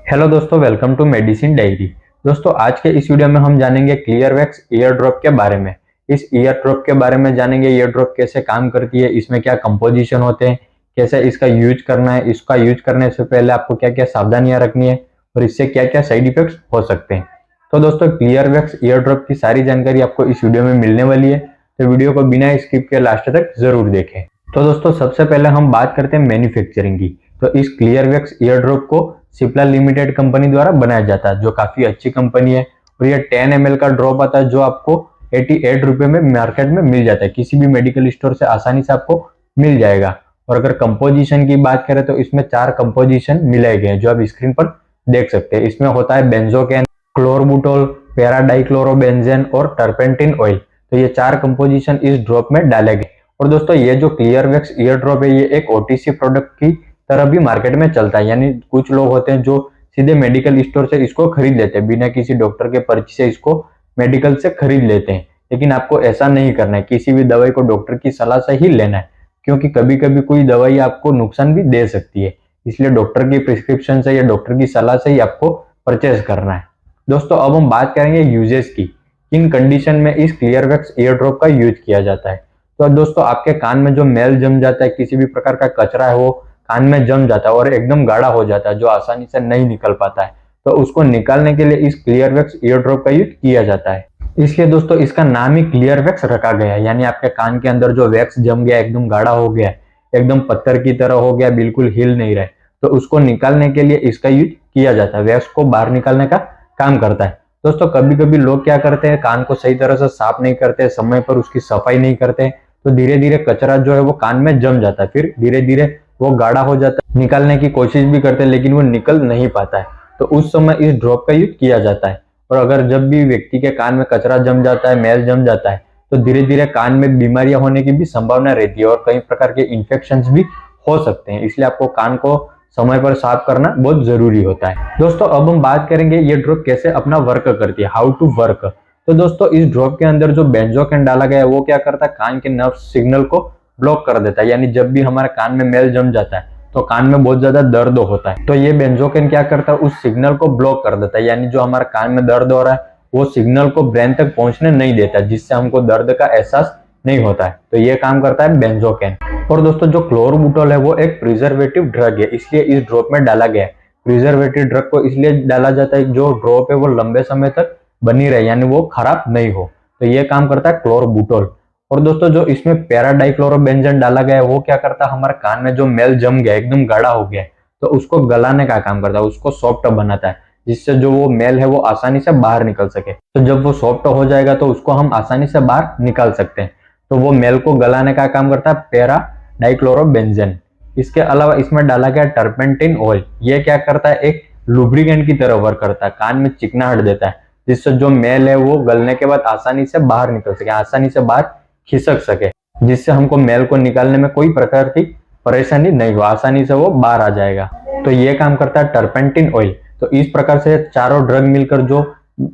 Hello दोस्तों, welcome to medicine diary. दोस्तों, आज के इस वीडियो में हम जानेंगे क्लियरवैक्स ईयर ड्रॉप के बारे में। इस ईयर ड्रॉप के बारे में जानेंगे, ईयर ड्रॉप कैसे काम करती है, इसमें क्या कंपोजिशन होते हैं, कैसे इसका यूज करना है, इसका यूज करने से पहले आपको क्या क्या सावधानियां रखनी है और इससे क्या क्या साइड इफेक्ट्स हो सकते हैं। तो दोस्तों, क्लियरवैक्स ईयर ड्रॉप की सारी जानकारी आपको इस वीडियो में मिलने वाली है, तो वीडियो को बिना स्किप के लास्ट तक जरूर देखें। तो दोस्तों, सबसे पहले हम बात करते हैं मैन्युफैक्चरिंग की। तो इस क्लियरवैक्स ईयर ड्रॉप को सिप्ला लिमिटेड कंपनी द्वारा बनाया जाता है, जो काफी अच्छी कंपनी है। और ये 10 ml का ड्रॉप आता है, जो आपको 88 रुपए में मार्केट में मिल जाता है। किसी भी मेडिकल स्टोर से आसानी से आपको मिल जाएगा। और अगर कंपोजिशन की बात करें तो इसमें 4 कंपोजिशन मिलाए गए हैं, जो आप स्क्रीन पर देख सकते हैं। इसमें होता है बेंजोकेन, क्लोरबुटोल, पैराडाइक्लोरोबेंजेन और टर्पेंटिन ऑयल। तो ये 4 कंपोजिशन इस ड्रॉप में डाले गए। और दोस्तों, ये जो क्लियरवैक्स ईयर ड्रॉप है, ये एक ओटीसी प्रोडक्ट की तरह भी मार्केट में चलता है। यानी कुछ लोग होते हैं जो सीधे मेडिकल स्टोर से इसको खरीद लेते हैं, बिना किसी डॉक्टर के पर्ची से इसको मेडिकल से खरीद लेते हैं। लेकिन आपको ऐसा नहीं करना है, किसी भी दवाई को डॉक्टर की सलाह से ही लेना है, क्योंकि कभी कभी कोई दवाई आपको नुकसान भी दे सकती है। इसलिए डॉक्टर की प्रिस्क्रिप्शन से या डॉक्टर की सलाह से ही आपको परचेज करना है। दोस्तों, अब हम बात करेंगे यूजेस की, किन कंडीशन में इस क्लियरवैक्स ईयर ड्रॉप का यूज किया जाता है। तो दोस्तों, आपके कान में जो मैल जम जाता है, किसी भी प्रकार का कचरा है वो कान में जम जाता है और एकदम गाढ़ा हो जाता है, जो आसानी से नहीं निकल पाता है, तो उसको निकालने के लिए इस क्लियरवैक्स ईयर ड्रॉप का यूज किया जाता है। इसलिए दोस्तों, इसका नाम ही क्लियरवैक्स रखा गया है। यानी आपके कान के अंदर जो वैक्स जम गया, एकदम गाढ़ा हो गया, एकदम पत्थर की तरह हो गया, बिल्कुल हिल नहीं रहे, तो उसको निकालने के लिए इसका यूज किया जाता है। वैक्स को बाहर निकालने का काम करता है। दोस्तों, कभी कभी लोग क्या करते हैं, कान को सही तरह से साफ नहीं करते, समय पर उसकी सफाई नहीं करते, तो धीरे धीरे कचरा जो है वो कान में जम जाता है। फिर धीरे धीरे वो गाढ़ा हो जाता है, निकालने की कोशिश भी करते हैं लेकिन वो निकल नहीं पाता है। तो उस समय इस ड्रॉप का यूज किया जाता है। और अगर जब भी व्यक्ति के कान में कचरा जम जाता है, मैल जम जाता है, तो धीरे धीरे कान में बीमारियां होने की भी संभावना रहती है और कई प्रकार के इन्फेक्शंस भी हो सकते हैं। इसलिए आपको कान को समय पर साफ करना बहुत जरूरी होता है। दोस्तों, अब हम बात करेंगे ये ड्रॉप कैसे अपना वर्क करती है, हाउ टू वर्क। तो दोस्तों, इस ड्रॉप के अंदर जो बेंजोकेन डाला गया है, वो क्या करता है, कान के नर्व सिग्नल को ब्लॉक कर देता है। यानी जब भी हमारे कान में मैल जम जाता है तो कान में बहुत ज्यादा दर्द होता है, तो ये बेंजोकेन क्या करता है, उस सिग्नल को ब्लॉक कर देता है। यानी जो हमारे कान में दर्द हो रहा है वो सिग्नल को ब्रेन तक पहुंचने नहीं देता, जिससे हमको दर्द का एहसास नहीं होता है। तो ये काम करता है बेंजोकेन। और दोस्तों, जो क्लोरबुटोल है वो एक प्रिजर्वेटिव ड्रग है, इसलिए इस ड्रॉप में डाला गया है। प्रिजर्वेटिव ड्रग को इसलिए डाला जाता है जो ड्रॉप है वो लंबे समय तक बनी रहे, यानी वो खराब नहीं हो। तो ये काम करता है क्लोरबुटोल। और दोस्तों, जो इसमें पैराडाइक्लोरोबेंजन डाला गया है, वो क्या करता है, हमारे कान में जो मैल जम गया, एकदम गाढ़ा हो गया है, तो उसको गलाने का काम करता है, उसको सॉफ्ट बनाता है, जिससे जो वो मैल है वो आसानी से बाहर निकल सके। तो जब वो सॉफ्ट हो जाएगा तो उसको हम आसानी से बाहर निकाल सकते हैं। तो वो मैल को गलाने का काम करता है पैराडाइक्लोरोबेंजन। इसके अलावा इसमें डाला गया टर्पेंटिन ऑयल। ये क्या करता है, एक लुब्रिकेंट की तरह वर्क करता है, कान में चिकनाहट देता है, जिससे जो मैल है वो गलने के बाद आसानी से बाहर निकल सके, आसानी से बाहर खिसक सके, जिससे हमको मेल को निकालने में कोई प्रकार की परेशानी नहीं हो, आसानी से वो बाहर आ जाएगा। तो ये काम करता है टर्पेंटिन ऑयल। तो इस प्रकार से चारों ड्रग मिलकर जो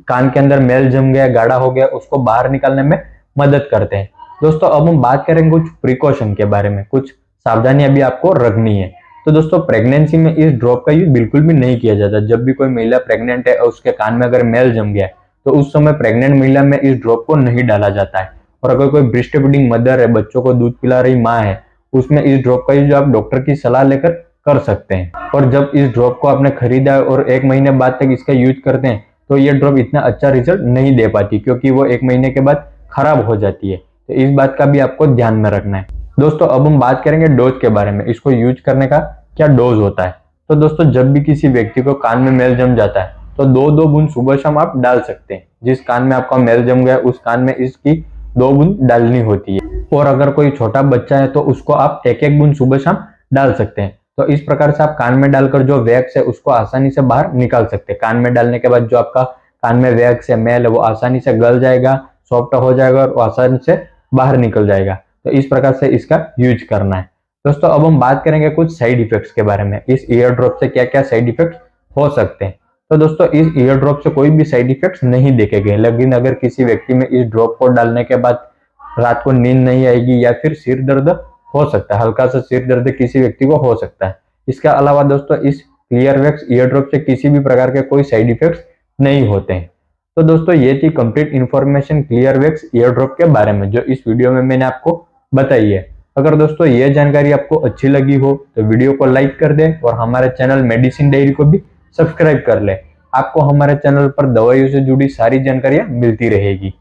कान के अंदर मेल जम गया, गाढ़ा हो गया, उसको बाहर निकालने में मदद करते हैं। दोस्तों, अब हम बात करेंगे कुछ प्रिकॉशन के बारे में, कुछ सावधानियां भी आपको रखनी है। तो दोस्तों, प्रेगनेंसी में इस ड्रॉप का यूज बिल्कुल भी नहीं किया जाता। जब भी कोई महिला प्रेग्नेंट है और उसके कान में अगर मेल जम गया है, तो उस समय प्रेग्नेंट महिला में इस ड्रॉप को नहीं डाला जाता है। और अगर कोई ब्रेस्ट फीडिंग मदर है, बच्चों को दूध पिला रही माँ है, उसमें इस ड्रॉप का यूज आप डॉक्टर की सलाह लेकर कर सकते हैं। और जब इस ड्रॉप को आपने खरीदा है और 1 महीने बाद तक इसका यूज करते हैं, तो ये ड्रॉप इतना अच्छा रिजल्ट नहीं दे पाती, क्योंकि वो 1 महीने के बाद खराब हो जाती है। तो इस बात का भी आपको ध्यान में रखना है। दोस्तों, अब हम बात करेंगे डोज के बारे में, इसको यूज करने का क्या डोज होता है। तो दोस्तों, जब भी किसी व्यक्ति को कान में मेल जम जाता है, तो 2-2 बूंद सुबह शाम आप डाल सकते हैं। जिस कान में आपका मेल जम गया उस कान में इसकी 2 बूंद डालनी होती है। और अगर कोई छोटा बच्चा है तो उसको आप 1-1 बूंद सुबह शाम डाल सकते हैं। तो इस प्रकार से आप कान में डालकर जो वैक्स है उसको आसानी से बाहर निकाल सकते हैं। कान में डालने के बाद जो आपका कान में वैक्स है, मेल है, वो आसानी से गल जाएगा, सॉफ्ट हो जाएगा और आसानी से बाहर निकल जाएगा। तो इस प्रकार से इसका यूज करना है। दोस्तों, अब हम बात करेंगे कुछ साइड इफेक्ट्स के बारे में, इस ईयर ड्रॉप से क्या क्या साइड इफेक्ट्स हो सकते हैं। तो दोस्तों, इस ईयर ड्रॉप से कोई भी साइड इफेक्ट्स नहीं देखे गए, लेकिन अगर किसी व्यक्ति में इस ड्रॉप को डालने के बाद रात को नींद नहीं आएगी या फिर सिर दर्द हो सकता है, हल्का सा सिर दर्द किसी व्यक्ति को हो सकता है। इसके अलावा दोस्तों, इस क्लियरवैक्स ईयर ड्रॉप से किसी भी प्रकार के कोई साइड इफेक्ट्स नहीं होते हैं। तो दोस्तों ये थी कंप्लीट इन्फॉर्मेशन क्लियरवैक्स ईयर ड्रॉप के बारे में जो इस वीडियो में मैंने आपको बताई है। अगर दोस्तों ये जानकारी आपको अच्छी लगी हो तो वीडियो को लाइक कर दे और हमारे चैनल मेडिसिन डायरी को भी सब्सक्राइब कर ले। आपको हमारे चैनल पर दवाइयों से जुड़ी सारी जानकारियां मिलती रहेगी।